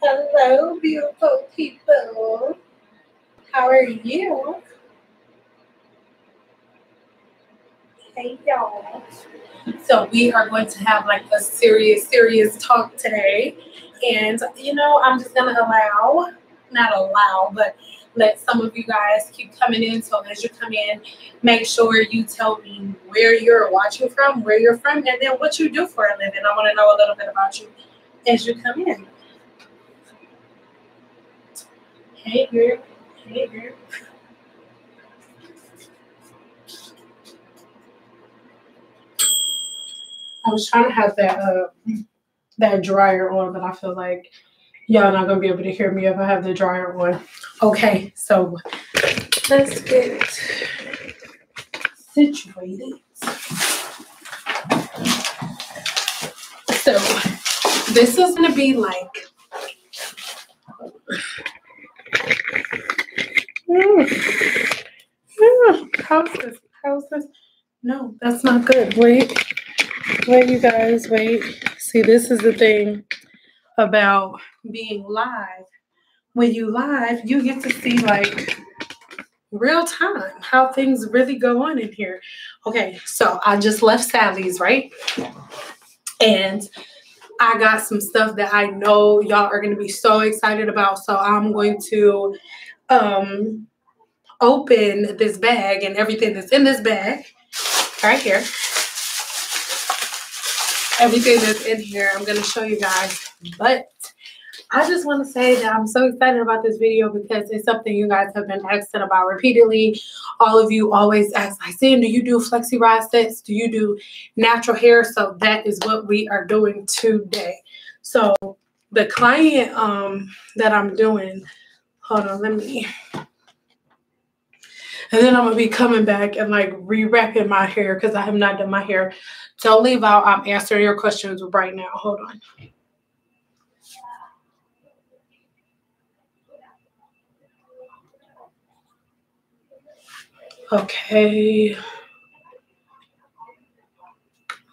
Hello, beautiful people. How are you? Hey, y'all. So we are going to have like a serious talk today. And, I'm just going to not allow, but let some of you guys keep coming in. So as you come in, make sure you tell me where you're watching from, where you're from, and then what you do for a living. I want to know a little bit about you as you come in. Hey, girl. Hey, girl. I was trying to have that dryer on, but I feel like y'all not gonna be able to hear me if I have the dryer on. Okay, so let's get situated. So this is gonna be like how's this? No, that's not good. Wait, you guys, wait. See, this is the thing about being live. When you live, you get to see like real time how things really go on in here. Okay, so I just left Sally's, right? And I got some stuff that I know y'all are going to be so excited about. So I'm going to open this bag and everything that's in this bag right here. Everything that's in here, I'm going to show you guys. But I just want to say that I'm so excited about this video because it's something you guys have been asking about repeatedly. All of you always ask, like, Sam, do you do flexi rod sets? Do you do natural hair? So that is what we are doing today. So the client that I'm doing, hold on, let me. And then I'm going to be coming back and like re-wrapping my hair because I have not done my hair. Don't leave out. I'm answering your questions right now. Hold on. Okay.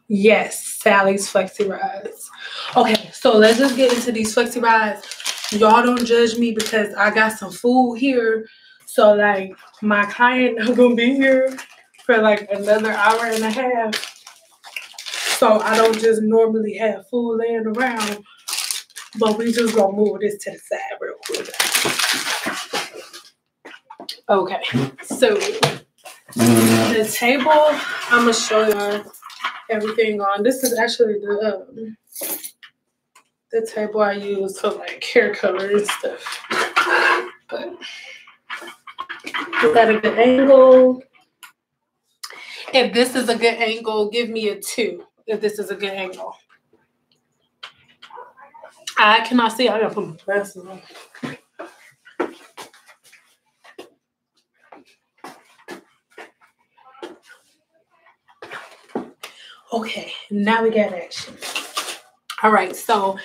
Yes, Sally's Flexi Rides. Okay, so let's just get into these Flexi Rides. Y'all don't judge me because I got some food here. So, like, my client not going to be here for, like, another hour and a half. So, I don't just normally have food laying around. But we just going to move this to the side real quick. Okay, so the table, I'm going to show y'all everything on. This is actually the table I use for like hair color and stuff. But is that a good angle? If this is a good angle, give me a 2. If this is a good angle. I cannot see. I gotta put my glasses on. Okay, now we got action. All right, so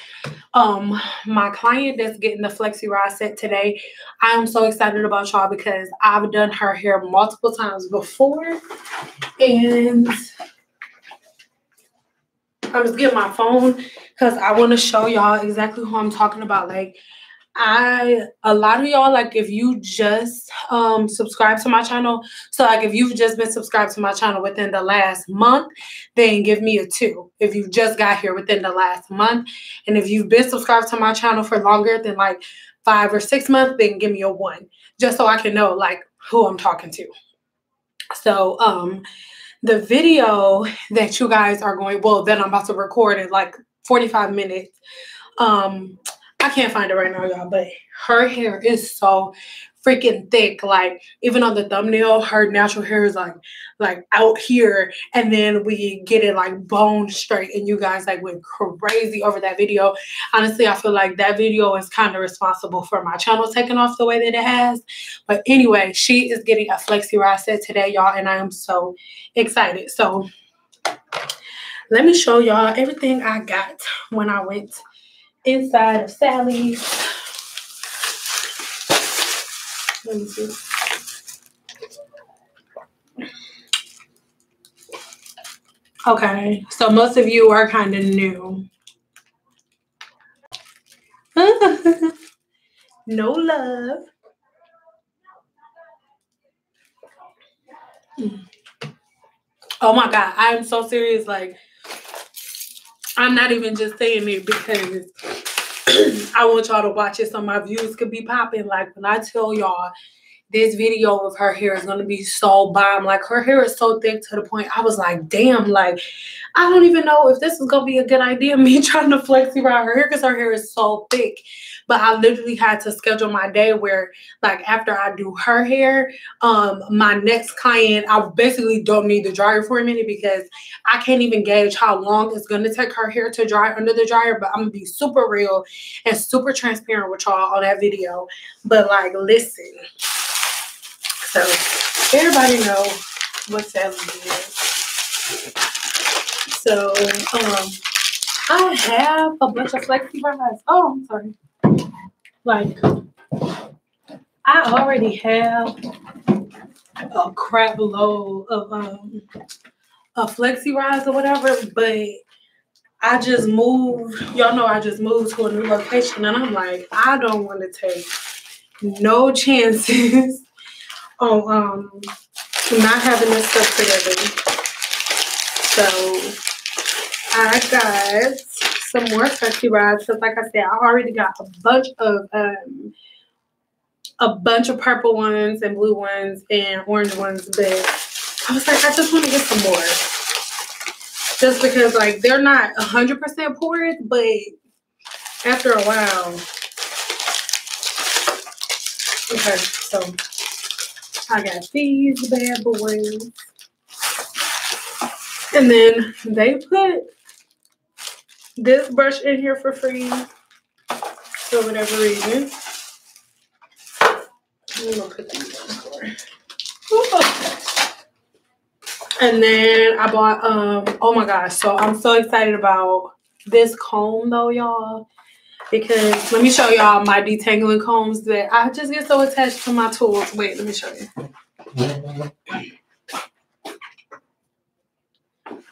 my client that's getting the Flexi Rod set today, I am so excited about y'all because I've done her hair multiple times before. And I'm just getting my phone because I want to show y'all exactly who I'm talking about. Like, a lot of y'all, like, if you just subscribe to my channel, so like if you've just been subscribed to my channel within the last month, then give me a 2 if you just got here within the last month. And if you've been subscribed to my channel for longer than like 5 or 6 months, then give me a 1, just so I can know like who I'm talking to. So the video that you guys are going, well, that I'm about to record in like 45 minutes, I can't find it right now, y'all, but her hair is so freaking thick. Like, even on the thumbnail, her natural hair is like out here, and then we get it like bone straight, and you guys like went crazy over that video. Honestly, I feel like that video is kind of responsible for my channel taking off the way that it has. But anyway, she is getting a Flexi Rod set today, y'all, and I am so excited. So let me show y'all everything I got when I went inside of Sally's. Let me see. Okay, so most of you are kind of new. Huh? No love. Oh my God, I'm so serious. Like, I'm not even just saying it because I want y'all to watch it so my views could be popping. Like, when I tell y'all this video of her hair is going to be so bomb. Like, her hair is so thick to the point I was like, damn, like, I don't even know if this is going to be a good idea, me trying to flexi around her hair because her hair is so thick. But I literally had to schedule my day where, like, after I do her hair, my next client, I basically don't need the dryer for a minute because I can't even gauge how long it's going to take her hair to dry under the dryer. But I'm going to be super real and super transparent with y'all on that video. But, like, listen. So everybody know what Sally is. So I have a bunch of flexi rides. Oh, I'm sorry. Like, I already have a crap load of flexi rides or whatever, but I just moved. Y'all know I just moved to a new location, and I'm like, I don't want to take no chances on not having this stuff together. So I got some more flexi rides because, like I said, I already got a bunch of purple ones and blue ones and orange ones, but I was like, I just want to get some more, just because, like, they're not 100% porous, but after a while. Okay, so I got these bad boys. And then they put this brush in here for free for whatever reason. I'm gonna put these on for. And then I bought oh my gosh, so I'm so excited about this comb though, y'all. Because let me show y'all my detangling combs that I just get so attached to my tools. Wait, let me show you.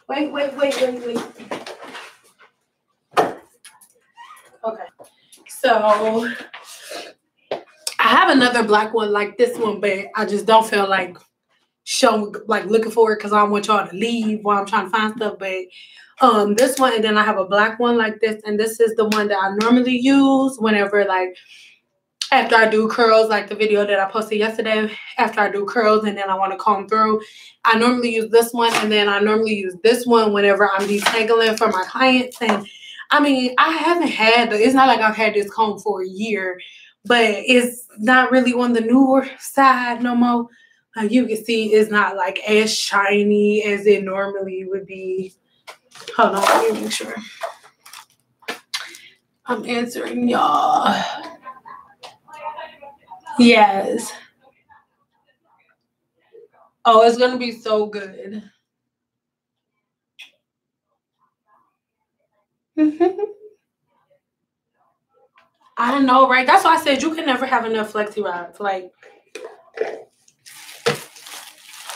Wait. Okay. So I have another black one like this one, but I just don't feel like looking for it because I don't want y'all to leave while I'm trying to find stuff. But this one, and then I have a black one like this, and this is the one that I normally use whenever, like, after I do curls, like the video that I posted yesterday, after I do curls and then I want to comb through, I normally use this one, and then I normally use this one whenever I'm detangling for my clients. And I mean, I haven't had, it's not like I've had this comb for a year, but it's not really on the newer side no more. Like you can see, it's not like as shiny as it normally would be. Hold on, let me make sure I'm answering y'all. Yes. Oh, it's gonna be so good. I know, right? That's why I said you can never have enough flexi rides. Like,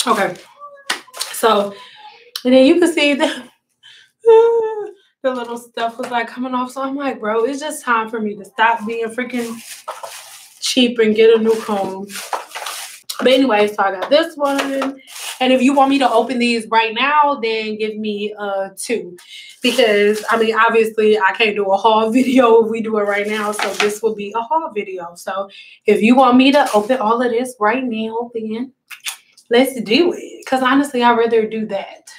okay. So, and then you can see the little stuff was like coming off. So I'm like, bro, it's just time for me to stop being freaking cheap and get a new comb. But anyway, so I got this one. And if you want me to open these right now, then give me 2. Because, I mean, obviously, I can't do a haul video if we do it right now. So this will be a haul video. So if you want me to open all of this right now, then let's do it. Because honestly, I'd rather do that.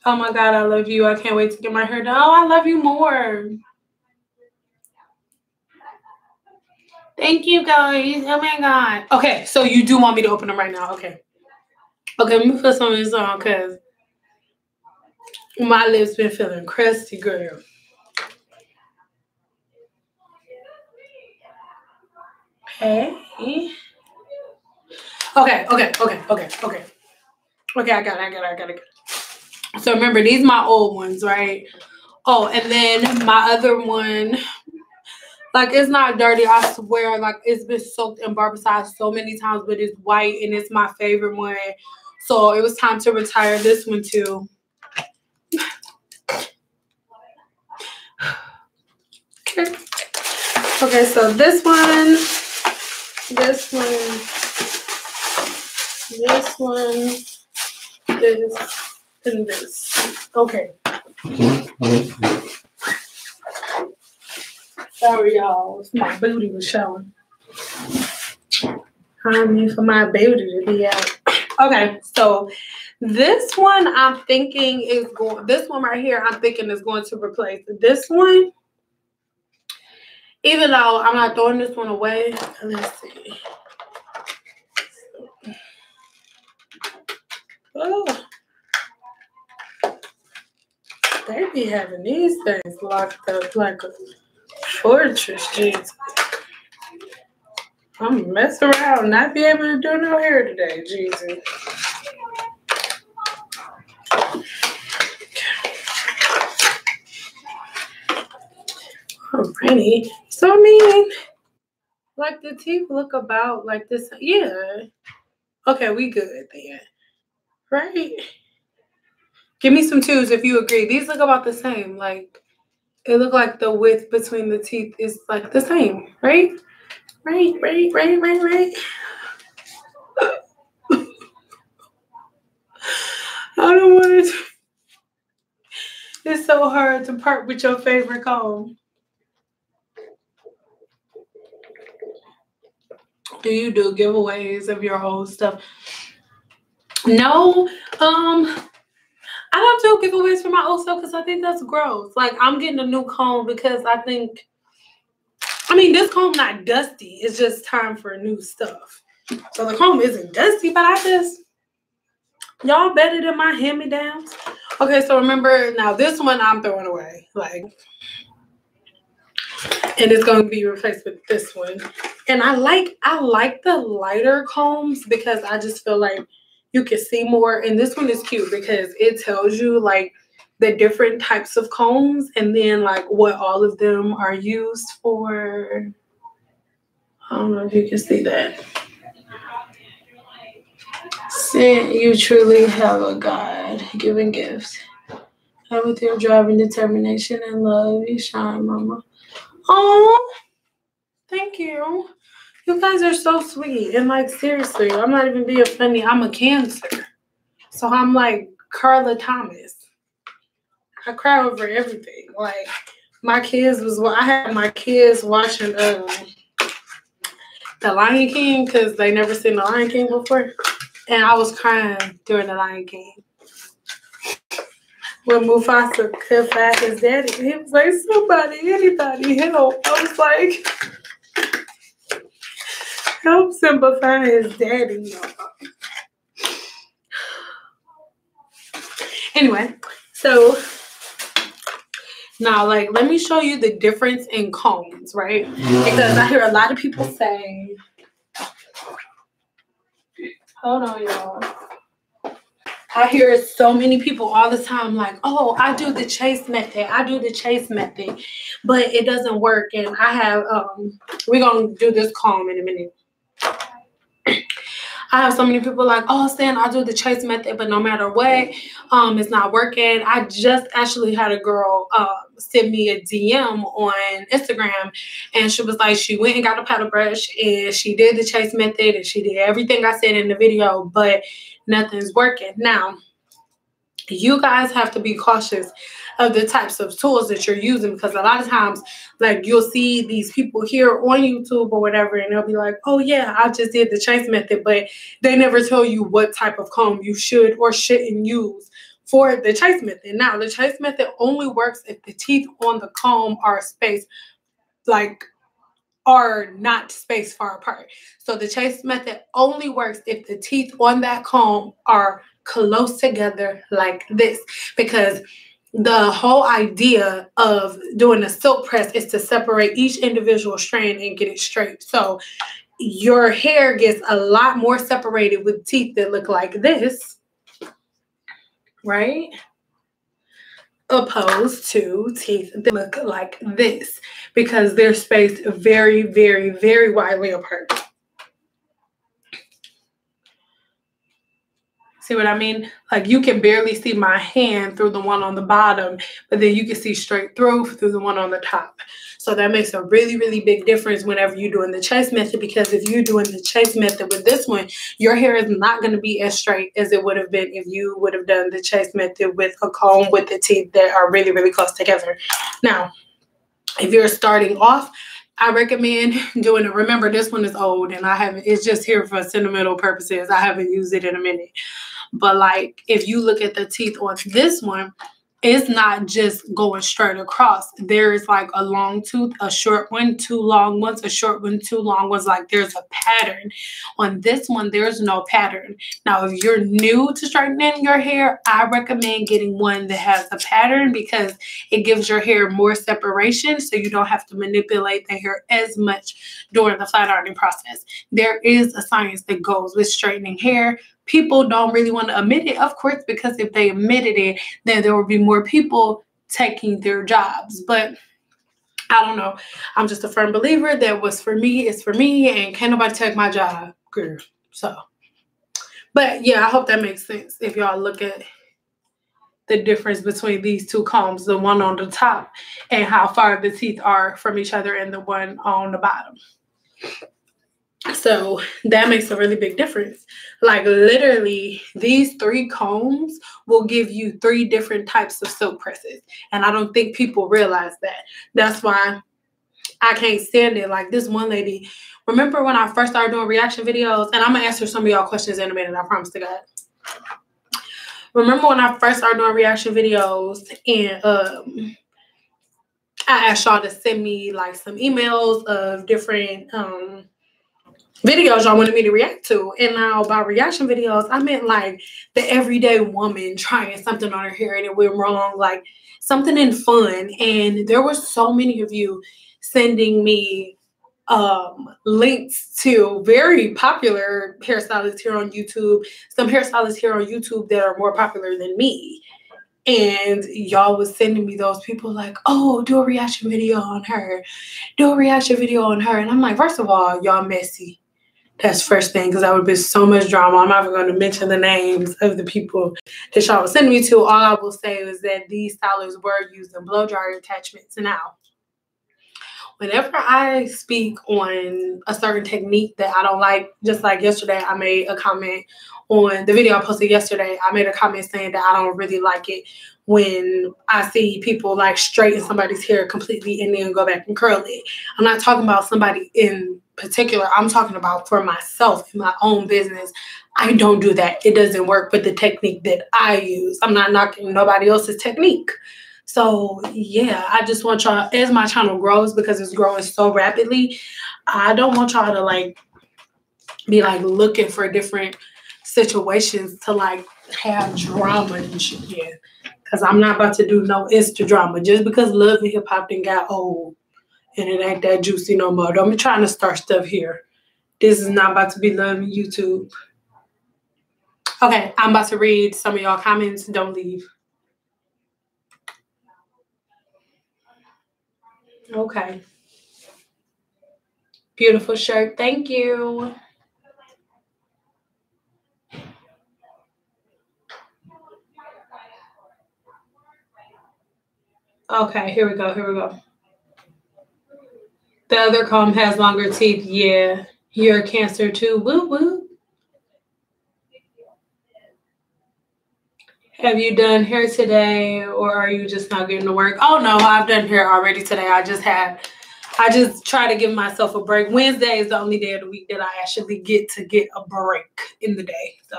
Oh my God, I love you. I can't wait to get my hair done. Oh, I love you more. Thank you, guys. Oh my God. Okay, so you do want me to open them right now. Okay. Okay, let me put some of this on because my lips been feeling crusty, girl. Hey. Okay, I got it. So remember, these are my old ones, right? Oh, and then my other one, like, it's not dirty, I swear. Like, it's been soaked in Barbicide so many times, but it's white, and it's my favorite one So it was time to retire this one too. Okay, so this one, this, and this. Okay. Sorry, y'all. My booty was showing. I mean, for my booty to be out. Okay, so this one I'm thinking is going. This one right here, I'm thinking is going to replace this one. Even though I'm not throwing this one away. Let's see. Oh, they be having these things locked up like a fortress, jeez. I'm mess around, not be able to do no hair today, Jesus. Alrighty. So I mean, like the teeth look about like this. Yeah. Okay, we good then. Right? Give me some twos if you agree. These look about the same. Like, it look like the width between the teeth is like the same, right? Right. I don't want to. It's so hard to part with your favorite comb. Do you do giveaways of your old stuff? No. I don't do giveaways for my old stuff because I think that's gross. Like, I'm getting a new comb because I think, I mean, this comb not dusty. It's just time for new stuff. So the comb isn't dusty, but I just, y'all better than my hand-me-downs. Okay, so remember, now this one I'm throwing away. Like, and it's going to be replaced with this one. And I like the lighter combs because I just feel like you can see more. And this one is cute because it tells you like the different types of combs and then like what all of them are used for. I don't know if you can see that. Say you truly have a God-given gift. And with your drive and determination and love, you shine, mama. Oh, thank you. You guys are so sweet. And like, seriously, I'm not even being funny. I'm a Cancer. So I'm like Carla Thomas. I cry over everything. Like, my kids I had my kids watching The Lion King because they never seen The Lion King before. And I was crying during The Lion King. When Mufasa could find his daddy, he was like, somebody, anybody, help. I was like, help Simba find his daddy. Anyway, so now, like, let me show you the difference in combs, right? Because I hear a lot of people say, hold on, y'all. I hear so many people all the time like, oh, I do the chase method. But it doesn't work. And I have, we're going to do this comb in a minute. I have so many people like, oh, Stan, I do the chase method, but no matter what, it's not working. I just actually had a girl send me a DM on Instagram, and she was like, she went and got a paddle brush, and she did the chase method, and she did everything I said in the video, but nothing's working. Now, you guys have to be cautious of the types of tools that you're using because a lot of times, like, you'll see these people here on YouTube or whatever, and they'll be like, oh yeah, I just did the chase method, but they never tell you what type of comb you should or shouldn't use for the chase method. Now, the chase method only works if the teeth on the comb are spaced, like, are not spaced far apart. So the chase method only works if the teeth on that comb are close together like this, because the whole idea of doing a silk press is to separate each individual strand and get it straight. So your hair gets a lot more separated with teeth that look like this, right? Opposed to teeth that look like this, because they're spaced very, very, very widely apart. See what I mean? Like you can barely see my hand through the one on the bottom, but then you can see straight through the one on the top. So that makes a really, really big difference whenever you're doing the chase method, because if you're doing the chase method with this one, your hair is not going to be as straight as it would have been if you would have done the chase method with a comb with the teeth that are really, really close together. Now, if you're starting off, I recommend doing it. Remember, this one is old and it's just here for sentimental purposes. I haven't used it in a minute. But like, if you look at the teeth on this one, it's not just going straight across. There is like a long tooth, a short one, two long ones, a short one, two long ones. Like there's a pattern. On this one, there's no pattern. Now, if you're new to straightening your hair, I recommend getting one that has a pattern because it gives your hair more separation so you don't have to manipulate the hair as much during the flat ironing process. There is a science that goes with straightening hair. People don't really want to admit it, of course, because if they admitted it, then there would be more people taking their jobs. But I don't know. I'm just a firm believer that what's for me is for me, and can't nobody take my job, girl. So, but yeah, I hope that makes sense. If y'all look at the difference between these two combs, the one on the top and how far the teeth are from each other and the one on the bottom. So that makes a really big difference. Like literally these 3 combs will give you 3 different types of silk presses. And I don't think people realize that. That's why I can't stand it. Like this one lady, remember when I first started doing reaction videos? And I'm going to answer some of y'all questions in a minute, I promise to God. Remember when I first started doing reaction videos and I asked y'all to send me like some emails of different videos y'all wanted me to react to. And now by reaction videos, I meant like the everyday woman trying something on her hair and it went wrong, like something in fun. And there were so many of you sending me links to very popular hairstylists here on YouTube, some hairstylists here on YouTube that are more popular than me. And y'all was sending me those people like, oh, do a reaction video on her. Do a reaction video on her. And I'm like, first of all, y'all messy. That's first thing, because that would be so much drama. I'm not even going to mention the names of the people that y'all was sending me to. All I will say is that these stylists were using blow dryer attachments. Now, whenever I speak on a certain technique that I don't like, just like yesterday, I made a comment on the video I posted yesterday. I made a comment saying that I don't really like it when I see people like straighten somebody's hair completely and then go back and curl it. I'm not talking about somebody in particular. I'm talking about for myself in my own business. I don't do that. It doesn't work with the technique that I use. I'm not knocking nobody else's technique. So yeah, I just want y'all, as my channel grows, because it's growing so rapidly, I don't want y'all to like be like looking for different situations to like have drama and shit. Yeah, because I'm not about to do no Insta drama just because Love and Hip Hop done got old and it ain't that juicy no more. Don't be trying to start stuff here. This is not about to be Love and YouTube. Okay, I'm about to read some of y'all comments. Don't leave. Okay. Beautiful shirt. Thank you. Okay, here we go. Here we go. The other comb has longer teeth. Yeah, you're a Cancer too. Woo woo. Have you done hair today, or are you just not getting to work? Oh no, I've done hair already today. I just try to give myself a break. Wednesday is the only day of the week that I actually get a break in the day. So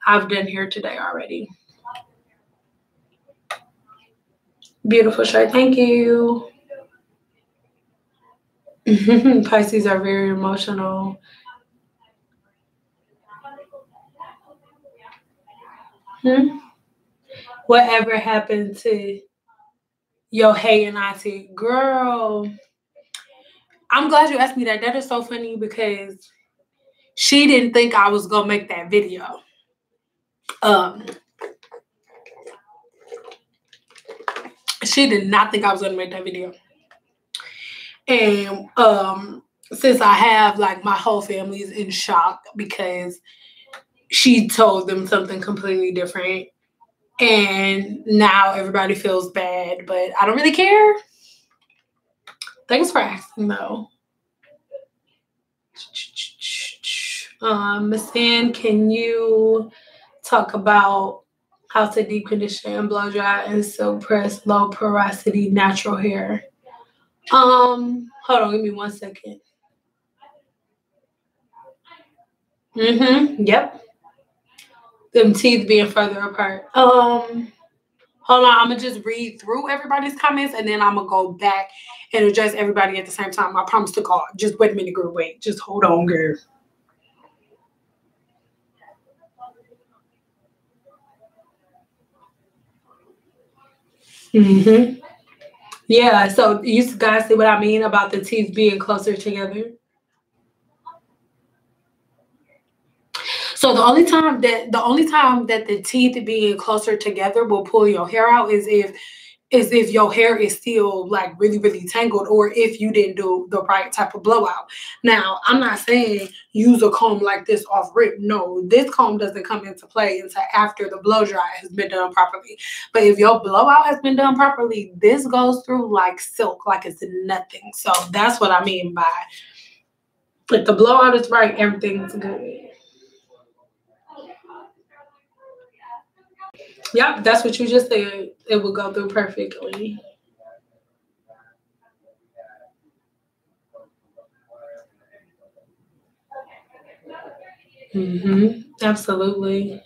I've done hair today already. Beautiful shirt. Thank you. Pisces are very emotional. Whatever happened to your Hey and Auntie? Girl, I'm glad you asked me that. That is so funny because she didn't think I was going to make that video. She did not think I was going to make that video. And since I have, like, my whole family is in shock because she told them something completely different. And now everybody feels bad, but I don't really care. Thanks for asking, though. Miss Ann, can you talk about how to deep condition and blow dry and silk press low porosity natural hair? Hold on, give me 1 second. Yep. Them teeth being further apart. Hold on, I'm gonna just read through everybody's comments and then I'm gonna go back and address everybody at the same time. I promise to God. Just wait a minute, girl. Wait. Just hold on, girl. Yeah, so you guys see what I mean about the teeth being closer together? So the only time that the teeth being closer together will pull your hair out is if your hair is still like really, really tangled, or if you didn't do the right type of blowout. Now, I'm not saying use a comb like this off rip. No, this comb doesn't come into play until after the blow dry has been done properly. But if your blowout has been done properly, this goes through like silk, like it's nothing. So that's what I mean by if the blowout is right, everything's good. Yep, that's what you just said. It will go through perfectly. Absolutely.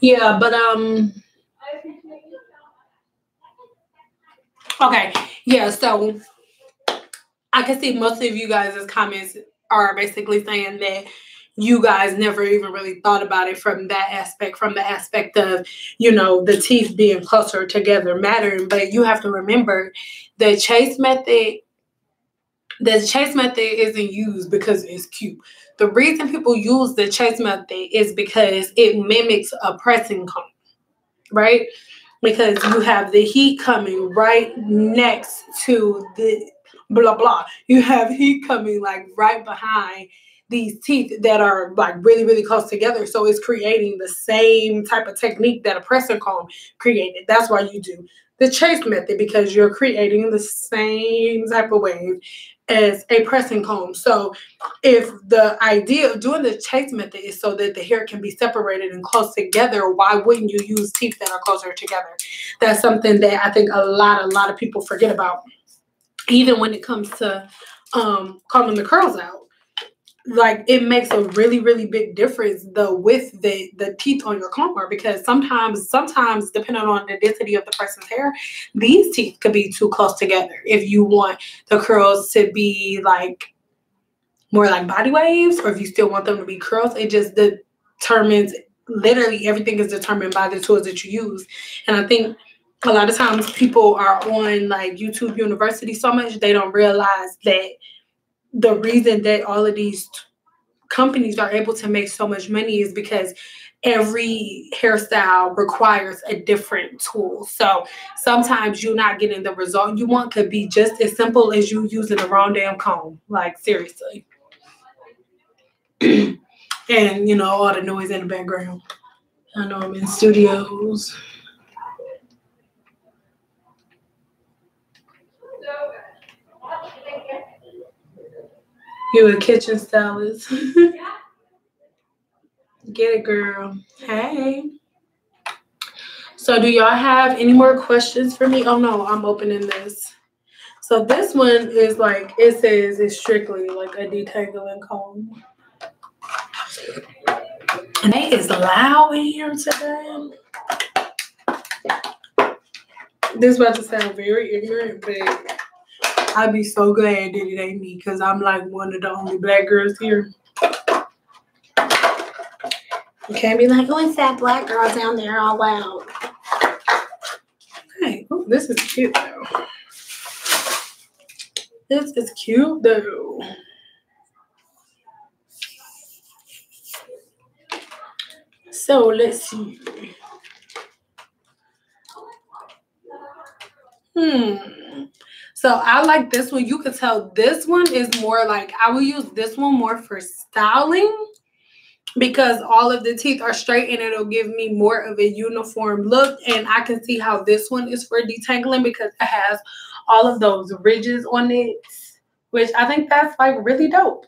Yeah, but okay. Yeah, so I can see most of you guys' comments are basically saying that you guys never even really thought about it from that aspect, from the aspect of, the teeth being closer together mattering. But you have to remember the chase method isn't used because it's cute. The reason people use the chase method is because it mimics a pressing comb, right? Because you have the heat coming right next to the blah blah. You have heat coming like right behind these teeth that are like really, really close together. So it's creating the same type of technique that a pressing comb created. That's why you do the chase method, because you're creating the same type of wave as a pressing comb. So if the idea of doing the chase method is so that the hair can be separated and close together, why wouldn't you use teeth that are closer together? That's something that I think a lot of people forget about, even when it comes to combing the curls out. Like, it makes a really, really big difference with the teeth on your comber, because sometimes depending on the density of the person's hair, these teeth could be too close together. If you want the curls to be like more like body waves, or if you still want them to be curls, it just determines, literally everything is determined by the tools that you use. And I think a lot of times people are on like YouTube University so much, they don't realize that the reason that all of these companies are able to make so much money is because every hairstyle requires a different tool. So sometimes you're not getting the result you want, could be just as simple as you using the wrong damn comb. Like, seriously. And all the noise in the background. I know I'm in studios. You a kitchen stylist. Get it, girl. Hey. So do y'all have any more questions for me? Oh no, I'm opening this. So this one is like, it says it's strictly like a detangling comb. And it is loud in here today. This is about to sound very ignorant, but I'd be so glad that it ain't me, because I'm like one of the only black girls here. You can't be like, oh, it's that black girl down there all loud. Hey, oh, this is cute though. This is cute though. So let's see. So I like this one. You can tell this one is more like, I will use this one more for styling because all of the teeth are straight and it'll give me more of a uniform look. And I can see how this one is for detangling because it has all of those ridges on it, which I think that's like really dope.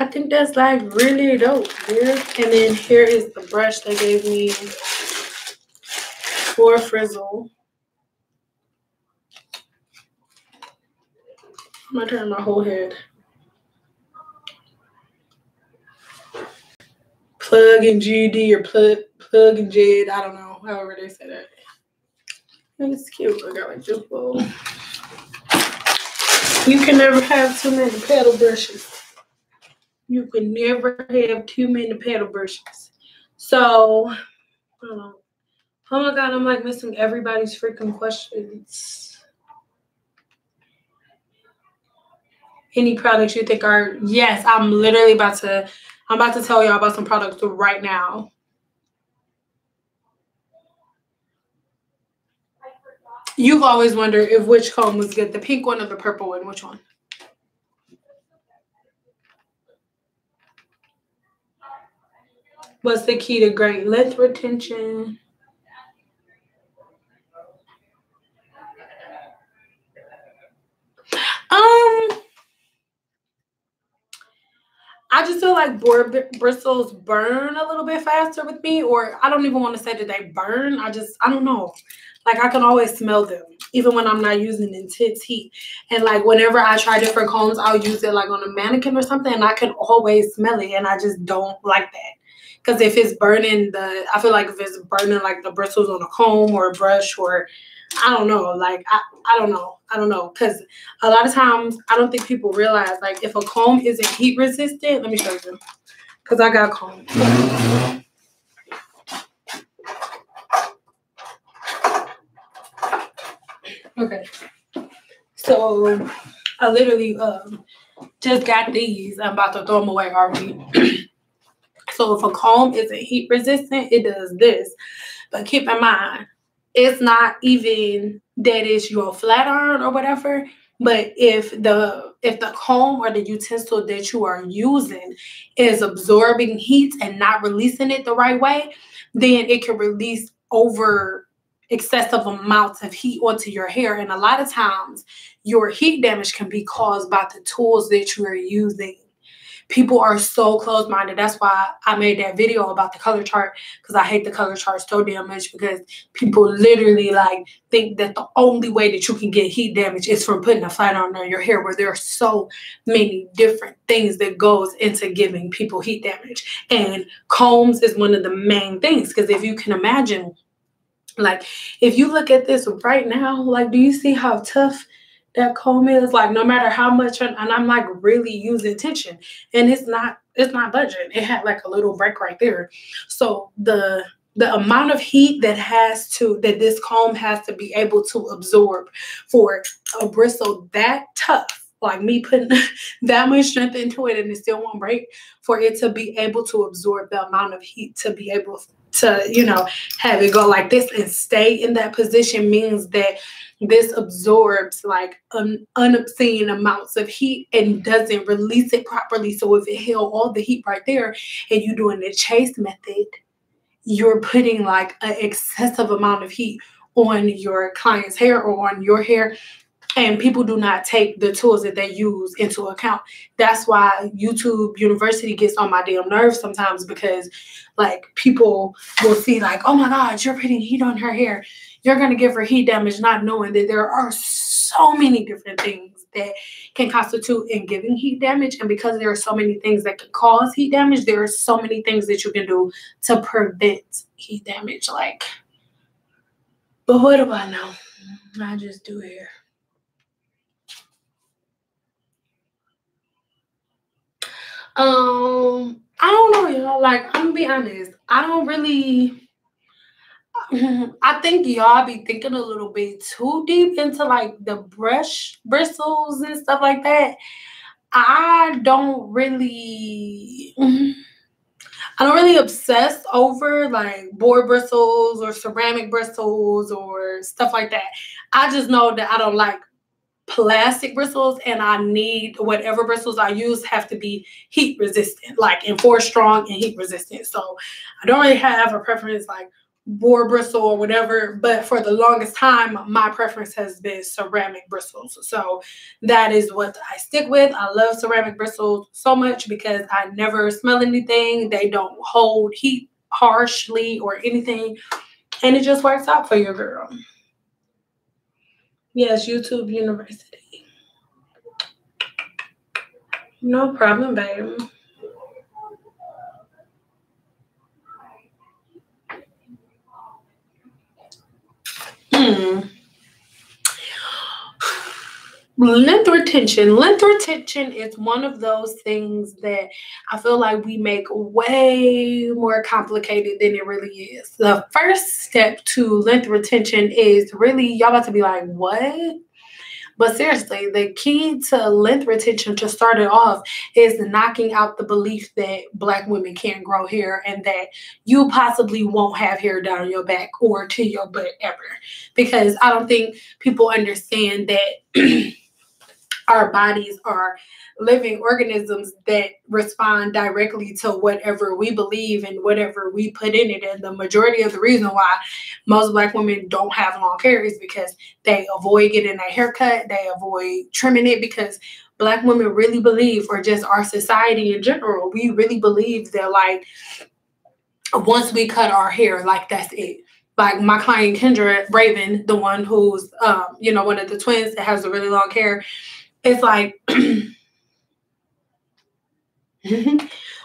I think that's like really dope here. And then here is the brush they gave me for frizzle. I'm gonna turn my whole head. Plug and GD or plug and Jed. I don't know. However they say that. It's cute. I got like this bowl. You can never have too many paddle brushes. You can never have too many paddle brushes. So, oh my God, I'm like missing everybody's freaking questions. Any products you think are, yes, I'm about to tell y'all about some products right now. You've always wondered if which comb was good, the pink one or the purple one, which one? What's the key to great length retention? I just feel like boar bristles burn a little bit faster with me, or I don't even want to say that they burn. I don't know. Like I can always smell them, even when I'm not using intense heat. And like whenever I try different combs, I'll use it like on a mannequin or something, and I can always smell it, and I just don't like that. Because if it's burning I feel like if it's burning like the bristles on a comb or a brush or I don't know, like I don't know, because a lot of times I don't think people realize like if a comb isn't heat resistant, let me show you, because I got combs. Okay, so I literally just got these. I'm about to throw them away already. So if a comb isn't heat resistant, it does this. But keep in mind, it's not even that it's your flat iron or whatever. But if the comb or the utensil that you are using is absorbing heat and not releasing it the right way, then it can release over excessive amounts of heat onto your hair. And a lot of times your heat damage can be caused by the tools that you are using. People are so close-minded. That's why I made that video about the color chart, because I hate the color chart so damn much, because people literally like think that the only way that you can get heat damage is from putting a flat iron on your hair, where there are so many different things that goes into giving people heat damage. And combs is one of the main things, because if you can imagine, like if you look at this right now, like do you see how tough that comb is? Like no matter how much, and I'm like really using tension, and it's not budging. It had like a little break right there. So the amount of heat that this comb has to be able to absorb for a bristle that tough, like me putting that much strength into it and it still won't break, for it to be able to absorb the amount of heat to be able to, have it go like this and stay in that position, means that this absorbs like unobscene amounts of heat and doesn't release it properly. So if it held all the heat right there and you're doing the chase method, you're putting like an excessive amount of heat on your client's hair or on your hair. And people do not take the tools that they use into account. That's why YouTube University gets on my damn nerves sometimes, because like people will see like, oh my God, you're putting heat on her hair. You're going to give her heat damage, not knowing that there are so many different things that can constitute in giving heat damage. And because there are so many things that can cause heat damage, there are so many things that you can do to prevent heat damage. Like, but what do I know? I just do hair. I don't know, y'all. Like, I'm gonna be honest. I don't really. I think y'all be thinking a little bit too deep into like the brush bristles and stuff like that. I don't really. I don't really obsess over like boar bristles or ceramic bristles or stuff like that. I just know that I don't like plastic bristles, and I need whatever bristles I use have to be heat resistant, like and force strong and heat resistant. So I don't really have a preference like boar bristle or whatever, but for the longest time my preference has been ceramic bristles. So that is what I stick with. I love ceramic bristles so much because I never smell anything. They don't hold heat harshly or anything, and it just works out for your girl. Yes, YouTube University. No problem, babe. Hmm. Length retention. Length retention is one of those things that I feel like we make way more complicated than it really is. The first step to length retention is really, y'all about to be like, what? But seriously, the key to length retention to start it off is knocking out the belief that Black women can't grow hair and that you possibly won't have hair down your back or to your butt ever. Because I don't think people understand that our bodies are living organisms that respond directly to whatever we believe and whatever we put in it. And the majority of the reason why most Black women don't have long hair is because they avoid getting a haircut, they avoid trimming it, because Black women really believe, or just our society in general, we really believe that like once we cut our hair, like that's it. Like my client Kendra Raven, the one who's one of the twins that has the really long hair, it's like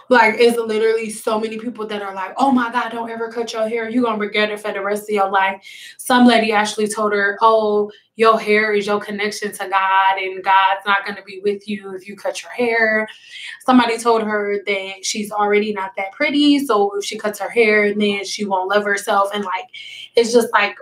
like it's literally so many people that are like, oh my God, don't ever cut your hair. You're gonna regret it for the rest of your life. Some lady actually told her, oh, your hair is your connection to God, and God's not gonna be with you if you cut your hair. Somebody told her that she's already not that pretty, so if she cuts her hair, then she won't love herself. And like, it's just like,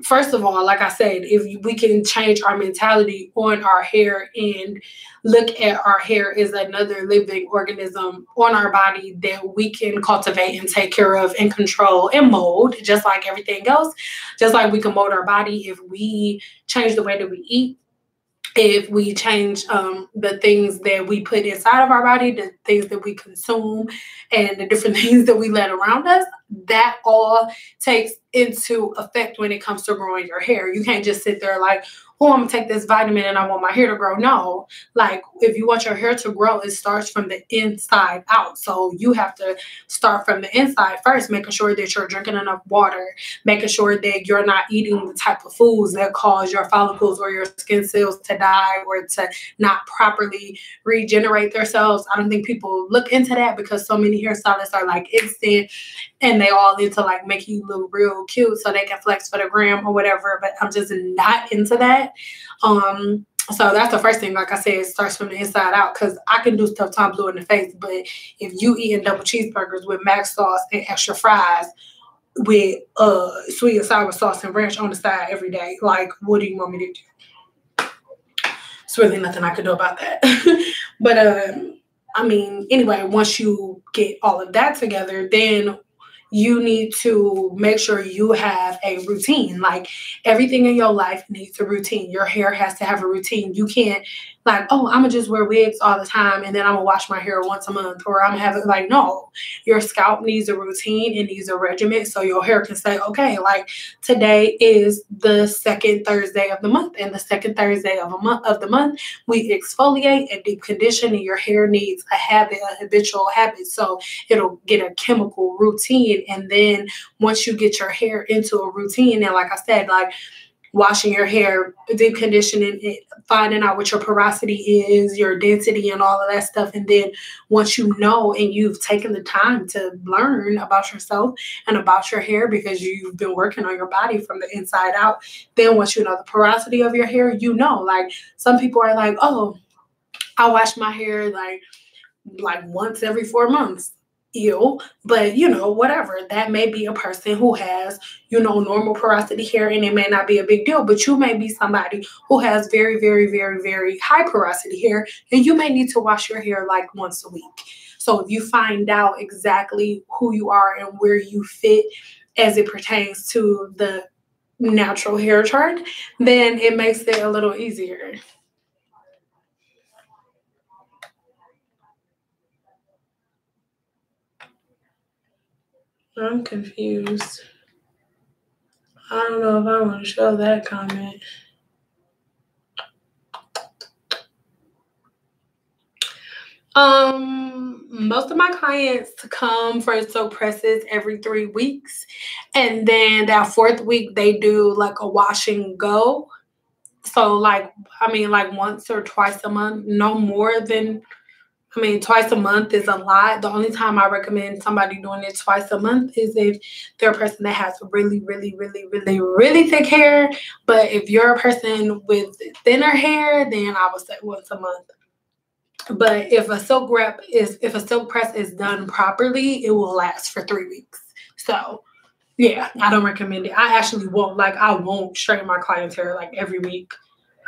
first of all, like I said, if we can change our mentality on our hair and look at our hair as another living organism on our body that we can cultivate and take care of and control and mold, just like everything else, just like we can mold our body if we change the way that we eat, if we change the things that we put inside of our body, the things that we consume, and the different things that we let around us, that all takes into effect when it comes to growing your hair. You can't just sit there like, oh, I'm gonna take this vitamin and I want my hair to grow. No, like if you want your hair to grow, it starts from the inside out. So you have to start from the inside first, making sure that you're drinking enough water, making sure that you're not eating the type of foods that cause your follicles or your skin cells to die or to not properly regenerate themselves. I don't think people look into that because so many hairstylists are like instant and they all into like making you look real cute so they can flex for the gram or whatever. But I'm just not into that. So that's the first thing. Like I said, it starts from the inside out, because I can do stuff Tom Blue in the face, but if you eating double cheeseburgers with mac sauce and extra fries with sweet and sour sauce and ranch on the side every day, like what do you want me to do? It's really nothing I can do about that. But I mean, anyway, once you get all of that together, then you need to make sure you have a routine. Like everything in your life needs a routine. Your hair has to have a routine. You can't like, oh, I'm gonna just wear wigs all the time and then I'm gonna wash my hair once a month, or I'm gonna have it like, no, your scalp needs a routine. It needs a regimen so your hair can say, okay, like today is the second Thursday of the month, and the second Thursday of the month we exfoliate and deep condition, and your hair needs a habit, a habitual habit, so it'll get a chemical routine. And then once you get your hair into a routine, and like I said, like washing your hair, deep conditioning it, finding out what your porosity is, your density, and all of that stuff. And then once you know and you've taken the time to learn about yourself and about your hair because you've been working on your body from the inside out, then once you know the porosity of your hair, you know, like some people are like, oh, I wash my hair like once every 4 months. Ew. But whatever, that may be a person who has normal porosity hair, and it may not be a big deal. But you may be somebody who has very, very, very, very high porosity hair, and you may need to wash your hair like once a week. So if you find out exactly who you are and where you fit as it pertains to the natural hair chart, then it makes it a little easier. I'm confused. I don't know if I want to show that comment. Most of my clients come for silk presses every 3 weeks, and then that 4th week they do like a wash and go. So like once or twice a month, no more than twice a month is a lot. The only time I recommend somebody doing it twice a month is if they're a person that has really, really, really, really, really thick hair. But if you're a person with thinner hair, then I would say once a month. But if a silk press is done properly, it will last for 3 weeks. So yeah, I don't recommend it. I actually won't straighten my clients' hair like every week.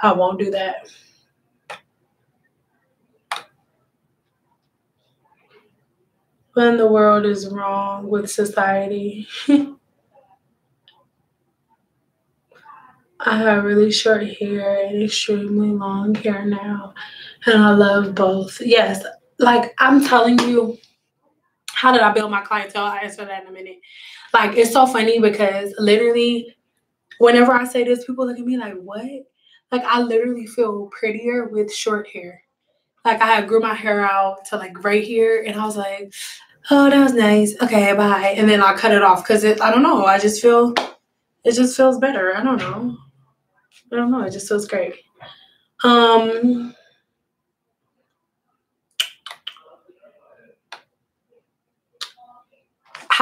I won't do that. What in the world is wrong with society? I have really short hair and extremely long hair now, and I love both. Yes, like I'm telling you, how did I build my clientele? I'll answer that in a minute. Like, it's so funny because literally, whenever I say this, people look at me like, what? Like, I literally feel prettier with short hair. Like, I had grew my hair out to like right here, and I was like, oh, that was nice. Okay, bye. And then I cut it off because I don't know. It just feels better. I don't know. It just feels great. How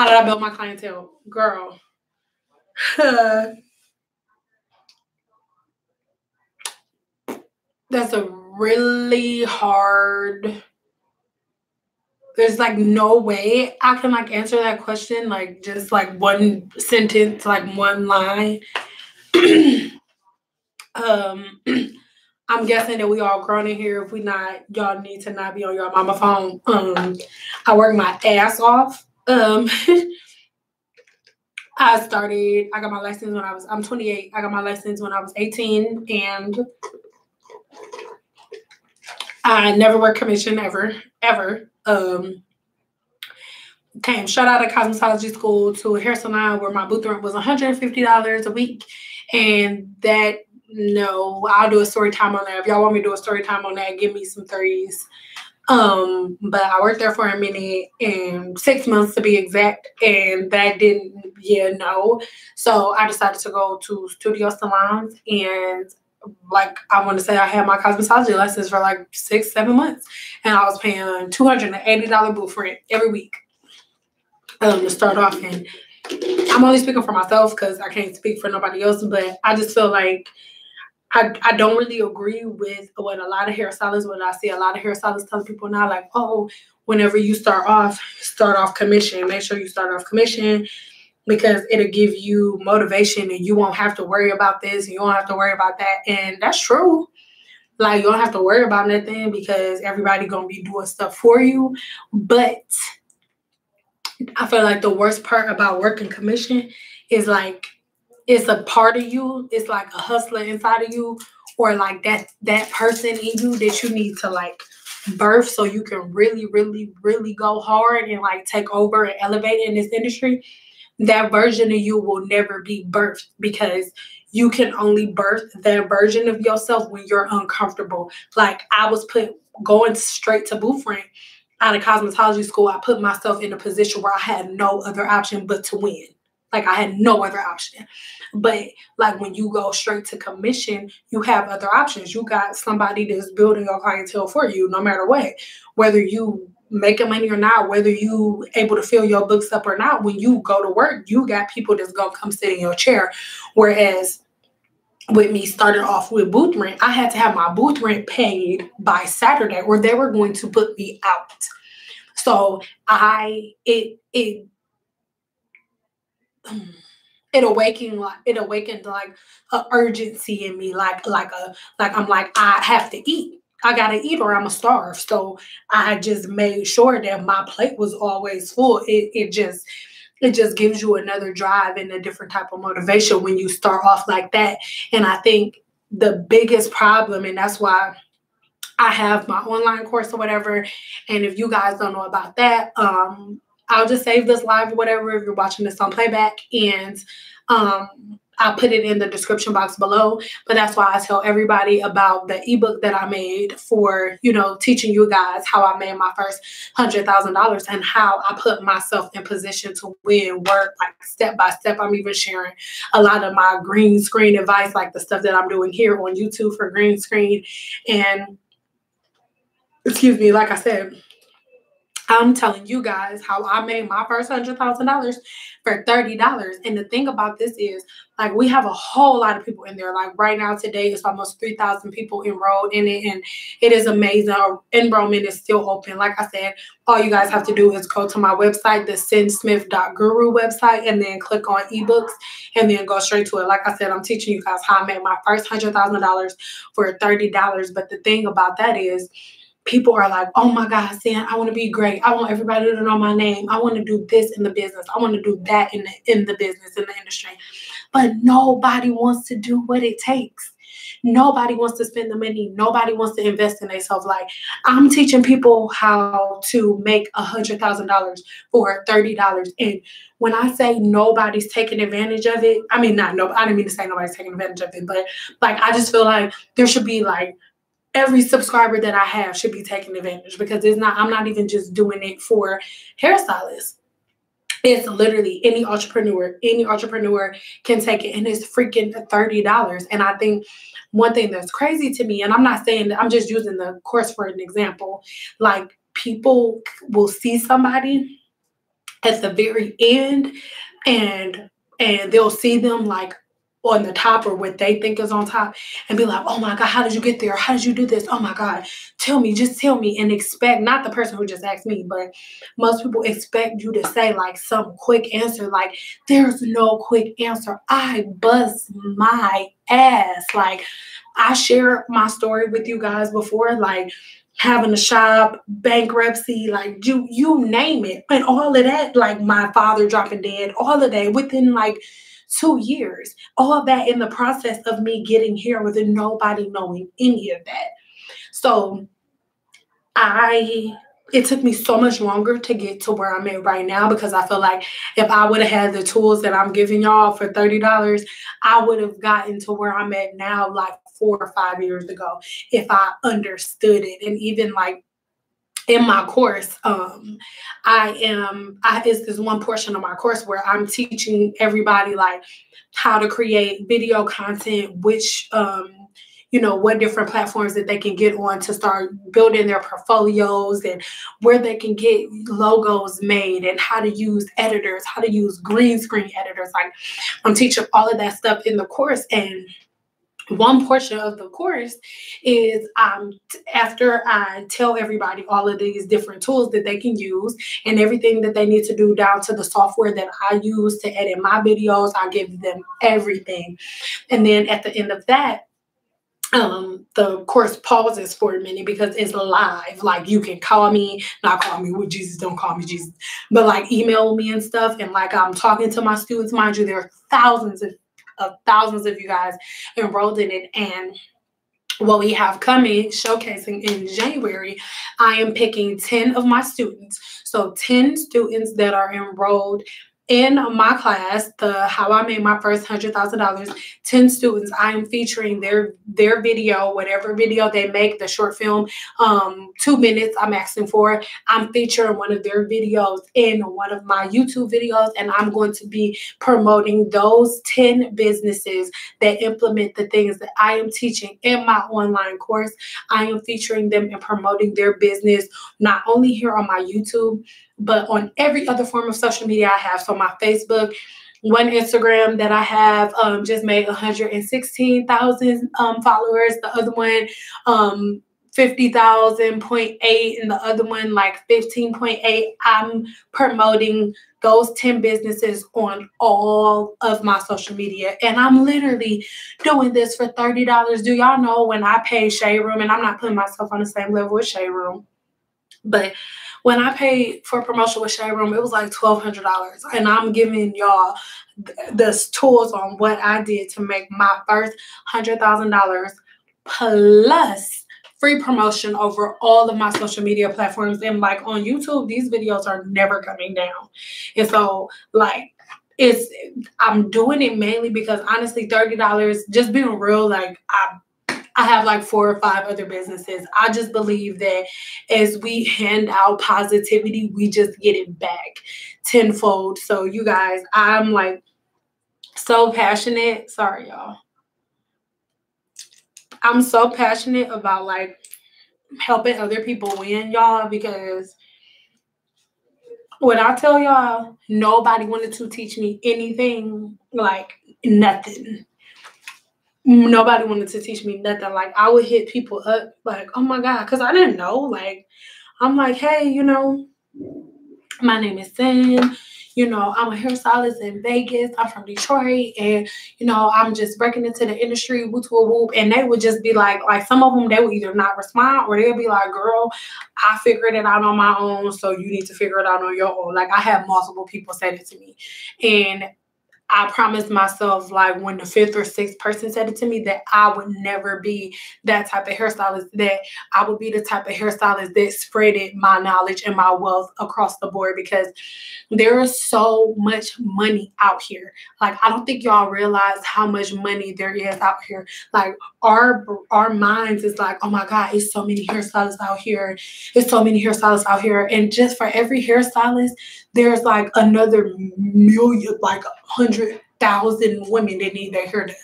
did I build my clientele? Girl. That's a really hard. There's like no way I can like answer that question like just like one sentence, like one line. I'm guessing that we all grown in here. If we not, y'all need to not be on your mama phone. I work my ass off. I got my license when I'm 28. I got my license when I was 18, and I never worked commission ever. Came straight out of cosmetology school to a hair salon where my booth rent was $150 a week. And I'll do a story time on that. If y'all want me to do a story time on that, give me some threes. But I worked there for a minute, and 6 months to be exact, and that didn't, So I decided to go to studio salons, and like I want to say I had my cosmetology lessons for like 6-7 months, and I was paying $280 booth rent every week to start off. And I'm only speaking for myself because I can't speak for nobody else, but I just feel like I don't really agree with what a lot of hairstylists, when I see a lot of hairstylists telling people now, like, oh, whenever you start off commission. Make sure you start off commission because it'll give you motivation and you won't have to worry about this and you won't have to worry about that. And that's true. Like, you don't have to worry about nothing because everybody going to be doing stuff for you. But I feel like the worst part about working commission is like, it's a part of you. It's like a hustler inside of you, or like that person in you that you need to like birth so you can really, really, really go hard and like take over and elevate in this industry. That version of you will never be birthed because you can only birth that version of yourself when you're uncomfortable. Like, I was going straight to booth rent out of cosmetology school. I put myself in a position where I had no other option but to win. Like, I had no other option. But like, when you go straight to commission, you have other options. You got somebody that's building your clientele for you no matter what. Whether you making money or not, whether you able to fill your books up or not, when you go to work, you got people that's going to come sit in your chair. Whereas with me starting off with booth rent, I had to have my booth rent paid by Saturday or they were going to put me out. So it awakened like an urgency in me, like I have to eat. I gotta eat or I'm gonna starve. So I just made sure that my plate was always full. It just gives you another drive and a different type of motivation when you start off like that. And I think the biggest problem, and that's why I have my online course or whatever. And if you guys don't know about that, I'll just save this live or whatever if you're watching this on playback. And I'll put it in the description box below. But that's why I tell everybody about the ebook that I made for, teaching you guys how I made my first $100,000 and how I put myself in position to win work, like step by step. I'm even sharing a lot of my green screen advice, like the stuff that I'm doing here on YouTube for green screen. And excuse me, like I said, I'm telling you guys how I made my first $100,000 for $30. And the thing about this is, like, we have a whole lot of people in there. Like right now, today, it's almost 3,000 people enrolled in it, and it is amazing. Our enrollment is still open. Like I said, all you guys have to do is go to my website, the CenSmith.guru website, and then click on ebooks, and then go straight to it. Like I said, I'm teaching you guys how I made my first $100,000 for $30. But the thing about that is, people are like, oh my God, Sam, I want to be great. I want everybody to know my name. I want to do this in the business. I want to do that in the business, in the industry. But nobody wants to do what it takes. Nobody wants to spend the money. Nobody wants to invest in themselves. Like, I'm teaching people how to make $100,000 for $30. And when I say nobody's taking advantage of it, I mean, I didn't mean to say nobody's taking advantage of it, but like, I just feel like there should be like, every subscriber that I have should be taking advantage, because I'm not even just doing it for hairstylists. It's literally any entrepreneur can take it, and it's freaking $30. And I think one thing that's crazy to me, and I'm not saying that, I'm just using the course for an example, like people will see somebody at the very end and they'll see them like on the top or what they think is on top and be like, oh my God, how did you get there? How did you do this? Oh my God, just tell me, and expect, not the person who just asked me, but most people expect you to say like some quick answer. Like, there's no quick answer. I bust my ass. Like, I shared my story with you guys before, like having a shop, bankruptcy, like you name it. And all of that, like my father dropping dead, all of that within like 2 years, all of that in the process of me getting here with nobody knowing any of that. So it took me so much longer to get to where I'm at right now, because I feel like if I would have had the tools that I'm giving y'all for $30, I would have gotten to where I'm at now like 4 or 5 years ago if I understood it. And even like in my course, it's this one portion of my course where I'm teaching everybody like how to create video content, which, what different platforms that they can get on to start building their portfolios, and where they can get logos made, and how to use editors, how to use green screen editors. Like, I'm teaching all of that stuff in the course. And one portion of the course is after I tell everybody all of these different tools that they can use and everything that they need to do down to the software that I use to edit my videos, I give them everything. And then at the end of that, the course pauses for a minute because it's live. Like, you can not call me with Jesus, don't call me Jesus, but like email me and stuff. And like, I'm talking to my students. Mind you, there are thousands of you guys enrolled in it. And what we have coming, showcasing in January, I am picking 10 of my students. So 10 students that are enrolled in my class, the How I Made My First $100,000, 10 students, I am featuring their video, whatever video they make, the short film, 2 minutes I'm asking for. I'm featuring one of their videos in one of my YouTube videos, and I'm going to be promoting those 10 businesses that implement the things that I am teaching in my online course. I am featuring them and promoting their business, not only here on my YouTube, but on every other form of social media I have. So my Facebook, one Instagram that I have just made 116,000 followers. The other one 50,000.8 and the other one like 15.8. I'm promoting those 10 businesses on all of my social media. And I'm literally doing this for $30. Do y'all know when I pay Shade Room, and I'm not putting myself on the same level with Shade Room, but when I paid for promotion with Shade Room, it was like $1,200. And I'm giving y'all the tools on what I did to make my first $100,000 plus free promotion over all of my social media platforms. And like on YouTube, these videos are never coming down. And so like I'm doing it mainly because honestly, $30, just being real, like I have like 4 or 5 other businesses. I just believe that as we hand out positivity, we just get it back tenfold. So you guys, I'm like so passionate. Sorry, y'all. I'm so passionate about like helping other people win, y'all, because when I tell y'all, nobody wanted to teach me anything, like nothing. Nobody wanted to teach me nothing. Like I would hit people up like, oh my God, because I didn't know. Like, I'm like, hey, you know, my name is Sin. You know, I'm a hairstylist in Vegas. I'm from Detroit. And, you know, I'm just breaking into the industry, whoop, whoop, whoop. And they would just be like some of them, they would either not respond or they'll be like, girl, I figured it out on my own. So you need to figure it out on your own. Like I have multiple people say it to me. And I promised myself, like when the 5th or 6th person said it to me, that I would never be that type of hairstylist, that I would be the type of hairstylist that spreaded my knowledge and my wealth across the board, because there is so much money out here. Like, I don't think y'all realize how much money there is out here. Like, our minds is like, oh my God, it's so many hairstylists out here. It's so many hairstylists out here. And just for every hairstylist, there's like another million, like 100,000 women that need their hair done.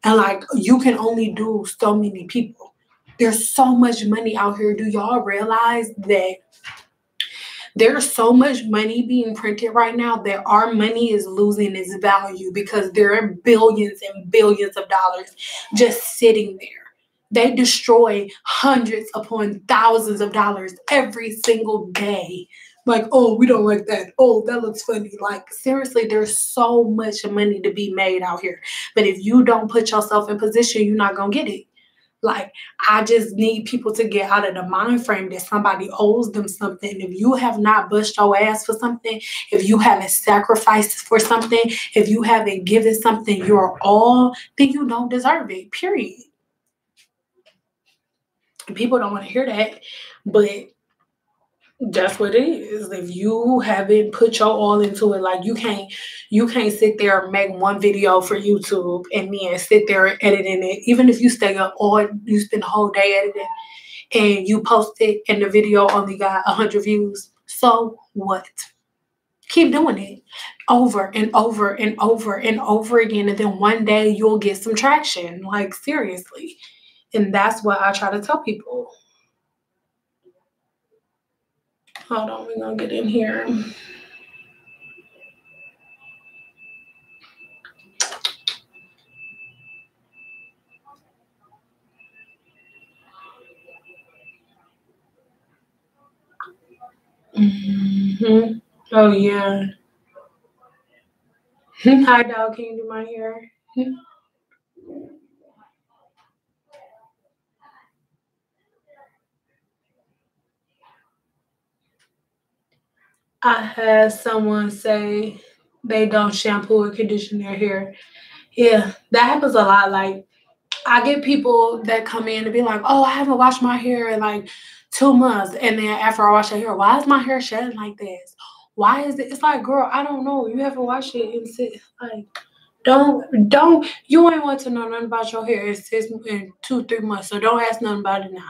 And like, you can only do so many people. There's so much money out here. Do y'all realize that there's so much money being printed right now that our money is losing its value because there are billions and billions of dollars just sitting there? They destroy hundreds upon thousands of dollars every single day. Like, oh, we don't like that. Oh, that looks funny. Like, seriously, there's so much money to be made out here. But if you don't put yourself in position, you're not going to get it. Like, I just need people to get out of the mind frame that somebody owes them something. If you have not bust your ass for something, if you haven't sacrificed for something, if you haven't given something your all, then you don't deserve it, period. People don't want to hear that, but that's what it is. If you haven't put your all into it, like you can't sit there and make one video for YouTube and then sit there editing it. Even if you stay up all, you spend the whole day editing and you post it and the video only got 100 views. So what? Keep doing it over and over and over and over again. And then one day you'll get some traction. Like, seriously. And that's what I try to tell people. Hold on, we're going to get in here. Mm-hmm. Oh, yeah. Hi, dog. Can you do my hair? I had someone say they don't shampoo or condition their hair. Yeah, that happens a lot. Like, I get people that come in and be like, oh, I haven't washed my hair in like 2 months. And then after I wash their hair, why is my hair shedding like this? Why is it? It's like, girl, I don't know. You haven't washed it and sit like, don't, you ain't want to know nothing about your hair in 2, 3 months. So don't ask nothing about it now.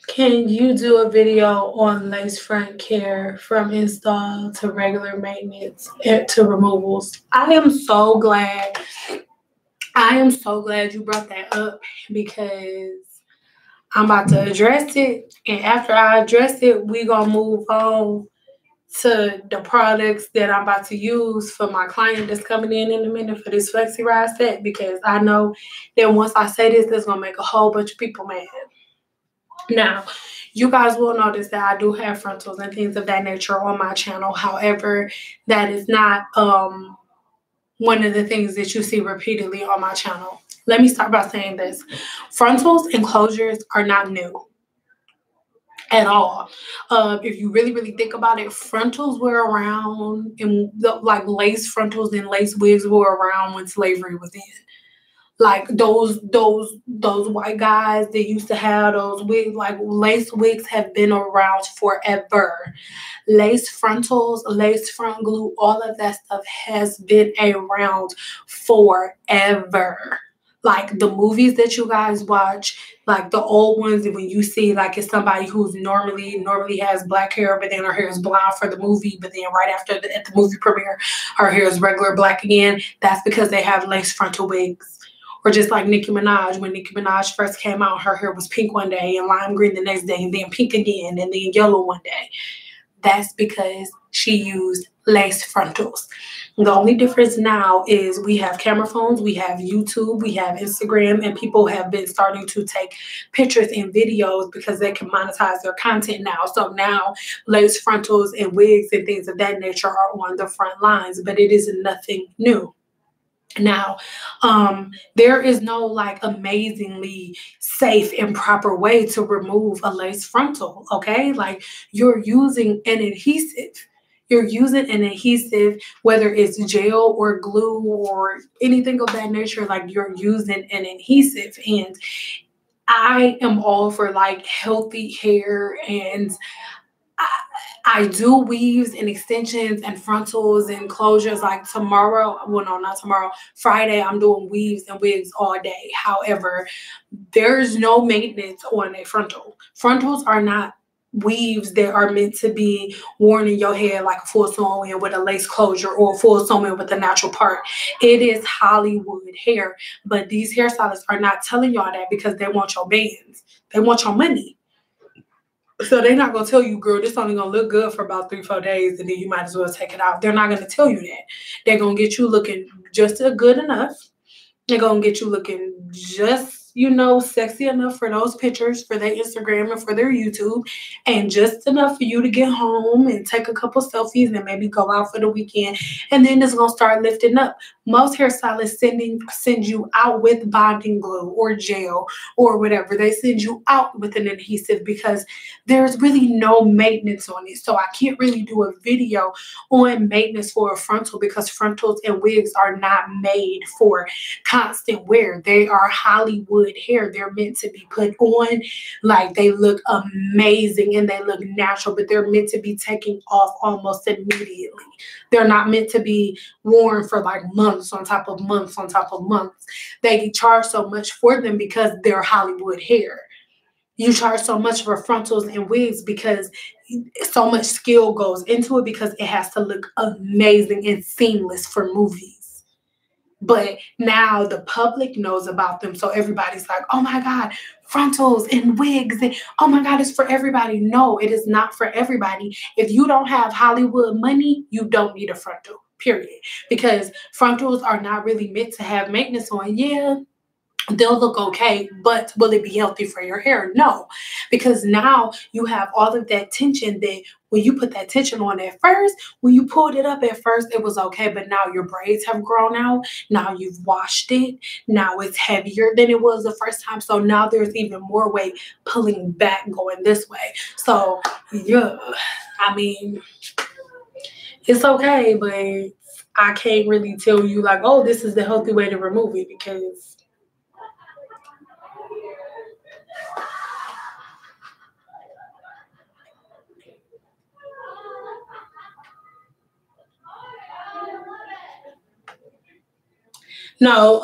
Can you do a video on lace front care from install to regular maintenance to removals? I am so glad you brought that up, because I'm about to address it. And after I address it, we're going to move on to the products that I'm about to use for my client that's coming in a minute for this Flexi Ride set, because I know that once I say this, that's gonna make a whole bunch of people mad. Now, you guys will notice that I do have frontals and things of that nature on my channel. However, that is not one of the things that you see repeatedly on my channel. Let me start by saying this. Frontals and closures are not new at all. If you really think about it, frontals were around, and like lace frontals and lace wigs were around when slavery was in. Like those white guys that used to have those wigs, like lace wigs have been around forever. Lace frontals, lace front glue, all of that stuff has been around forever. Like the movies that you guys watch, like the old ones, when you see like it's somebody who's normally has black hair, but then her hair is blonde for the movie, but then right after at the movie premiere, her hair is regular black again. That's because they have lace frontal wigs. Or just like Nicki Minaj, when Nicki Minaj first came out, her hair was pink one day and lime green the next day and then pink again and then yellow one day. That's because she used lace frontals. The only difference now is we have camera phones, we have YouTube, we have Instagram, and people have been starting to take pictures and videos because they can monetize their content now. So now lace frontals and wigs and things of that nature are on the front lines, but it is nothing new. Now, there is no like amazingly safe and proper way to remove a lace frontal, okay? Like you're using an adhesive. You're using an adhesive, whether it's gel or glue or anything of that nature, like you're using an adhesive. And I am all for like healthy hair, and I do weaves and extensions and frontals and closures like tomorrow. Well, no, not tomorrow. Friday, I'm doing weaves and wigs all day. However, there's no maintenance on a frontal. Frontals are not weaves that are meant to be worn in your head like a full sew-in with a lace closure or a full sew-in with a natural part. It is Hollywood hair, but these hairstylists are not telling y'all that because they want your bands. They want your money. So they're not gonna tell you, girl, this only gonna look good for about 3-4 days, and then you might as well take it out. They're not gonna tell you that. They're gonna get you looking just good enough. They're gonna get you looking just, sexy enough for those pictures, for their Instagram and for their YouTube, and just enough for you to get home and take a couple selfies and maybe go out for the weekend. And then it's gonna start lifting up. Most hairstylists send you out with bonding glue or gel or whatever. They send you out with an adhesive because there's really no maintenance on it. So I can't really do a video on maintenance for a frontal because frontals and wigs are not made for constant wear. They are Hollywood hair. They're meant to be put on like they look amazing and they look natural, but they're meant to be taken off almost immediately. They're not meant to be worn for like months on top of months on top of months. They charge so much for them because they're Hollywood hair. You charge so much for frontals and wigs because so much skill goes into it because it has to look amazing and seamless for movies. But now the public knows about them. So everybody's like, oh my God, frontals and wigs. And oh my God, it's for everybody. No, it is not for everybody. If you don't have Hollywood money, you don't need a frontal, period. Because frontals are not really meant to have maintenance on. Yeah, they'll look okay, but will it be healthy for your hair? No, because now you have all of that tension that when you put that tension on at first, when you pulled it up at first, it was okay, but now your braids have grown out. Now you've washed it. Now it's heavier than it was the first time. So now there's even more weight pulling back going this way. So yeah, I mean, it's okay, but I can't really tell you like, oh, this is the healthy way to remove it because no,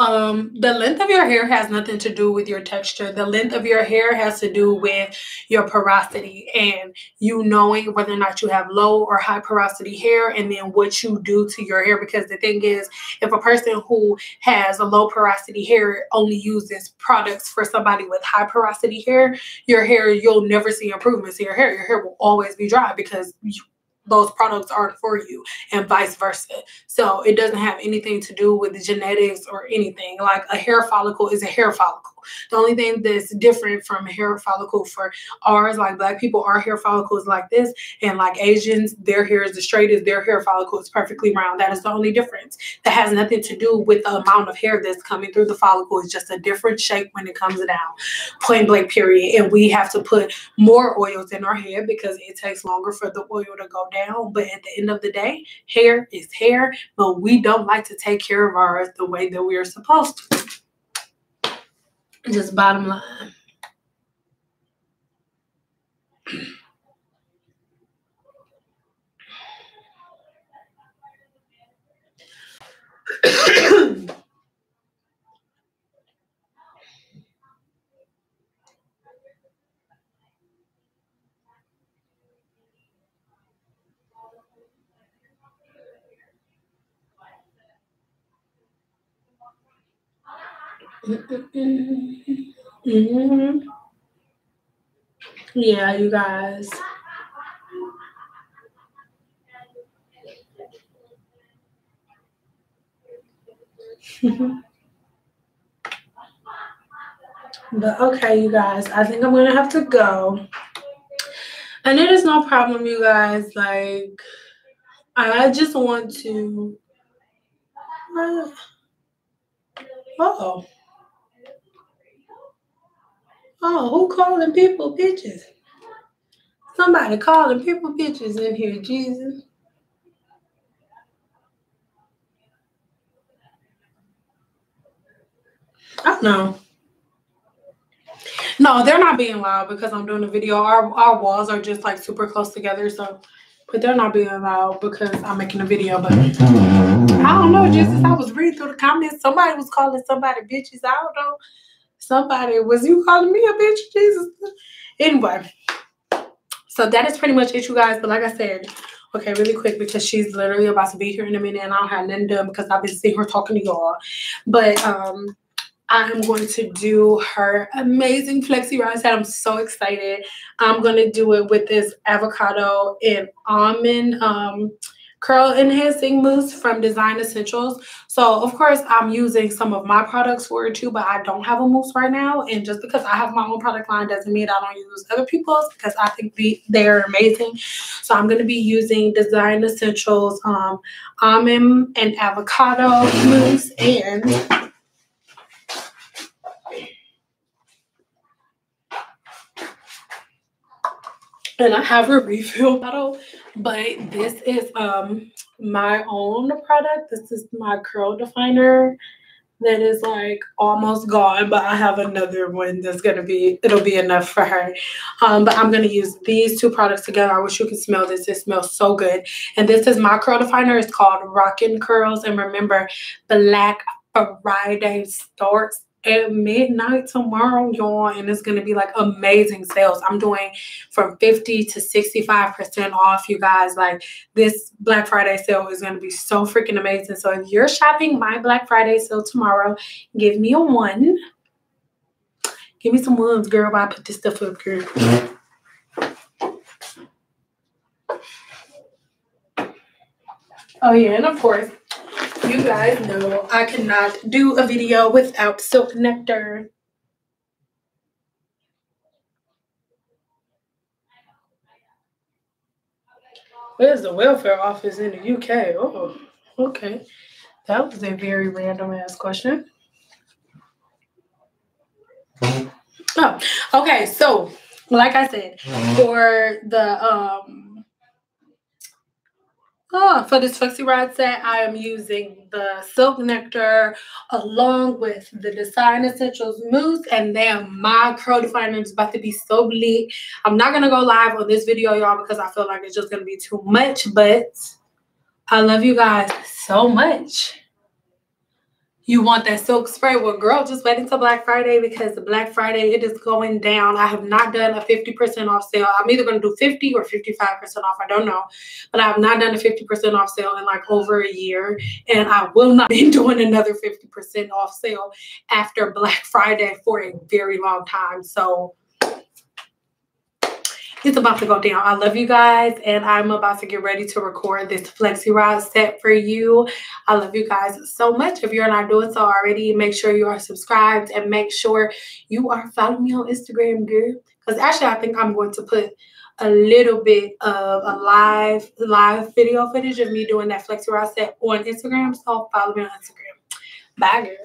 the length of your hair has nothing to do with your texture. The length of your hair has to do with your porosity and you knowing whether or not you have low or high porosity hair and then what you do to your hair. Because the thing is, if a person who has a low porosity hair only uses products for somebody with high porosity hair, your hair, you'll never see improvements in your hair. Your hair will always be dry because those products aren't for you, and vice versa. So it doesn't have anything to do with the genetics or anything. Like a hair follicle is a hair follicle. The only thing that's different from a hair follicle for ours, like Black people, our hair follicle is like this, and like Asians, their hair is the straightest, their hair follicle is perfectly round. That is the only difference. That has nothing to do with the amount of hair that's coming through the follicle. It's just a different shape when it comes down, point blank period. And we have to put more oils in our hair because it takes longer for the oil to go down. But at the end of the day, hair is hair, but we don't like to take care of ours the way that we are supposed to. Just bottom line. Yeah, you guys. But okay, you guys, I think I'm gonna have to go. And it is no problem, you guys. Like, I just want to. Oh, who calling people bitches? Somebody calling people bitches in here, Jesus. I don't know. No, they're not being loud because I'm doing a video. Our walls are just like super close together, so but they're not being loud because I'm making a video. But I don't know, Jesus. I was reading through the comments. Somebody was calling somebody bitches. I don't know. Somebody, was you calling me a bitch, Jesus? Anyway, so that is pretty much it, you guys. But like I said, okay, really quick because she's literally about to be here in a minute and I don't have nothing done because I've been seeing her talking to y'all. But I'm going to do her amazing flexi ride set. I'm so excited. I'm going to do it with this avocado and almond curl enhancing mousse from Design Essentials. So of course I'm using some of my products for it too, but I don't have a mousse right now. And just because I have my own product line doesn't mean I don't use other people's because I think they're amazing. So I'm going to be using Design Essentials almond and avocado mousse, and I have a refill bottle, but this is my own product. This is my curl definer that is like almost gone, but I have another one that's it'll be enough for her. But I'm gonna use these two products together. I wish you could smell this. It smells so good. And this is my curl definer. It's called Rockin' Curls. And remember, Black Friday starts at midnight tomorrow, y'all, and it's going to be like amazing sales. I'm doing from 50 to 65% off, you guys. Like, this Black Friday sale is going to be so freaking amazing. So if you're shopping my Black Friday sale tomorrow, give me a 1. Give me some ones, girl, while I put this stuff up here. Oh yeah, and of course, you guys know I cannot do a video without Silk Nectar. Where's the welfare office in the UK? Oh, okay. That was a very random ass question. Oh, okay. So, like I said, for the for this Flexi Ride set, I am using the Silk Nectar along with the Design Essentials mousse, and then my curl definer is about to be so lit. I'm not gonna go live on this video, y'all, because I feel like it's just gonna be too much, but I love you guys so much. You want that silk spray? Well, girl, just wait until Black Friday, because the Black Friday, it is going down. I have not done a 50% off sale. I'm either going to do 50 or 55% off. I don't know. But I have not done a 50% off sale in like over a year. And I will not be doing another 50% off sale after Black Friday for a very long time. So it's about to go down. I love you guys, and I'm about to get ready to record this Flexi Rod set for you. I love you guys so much. If you're not doing so already, make sure you are subscribed and make sure you are following me on Instagram, girl. Because actually, I think I'm going to put a little bit of a live video footage of me doing that Flexi Rod set on Instagram. So follow me on Instagram. Bye, girl.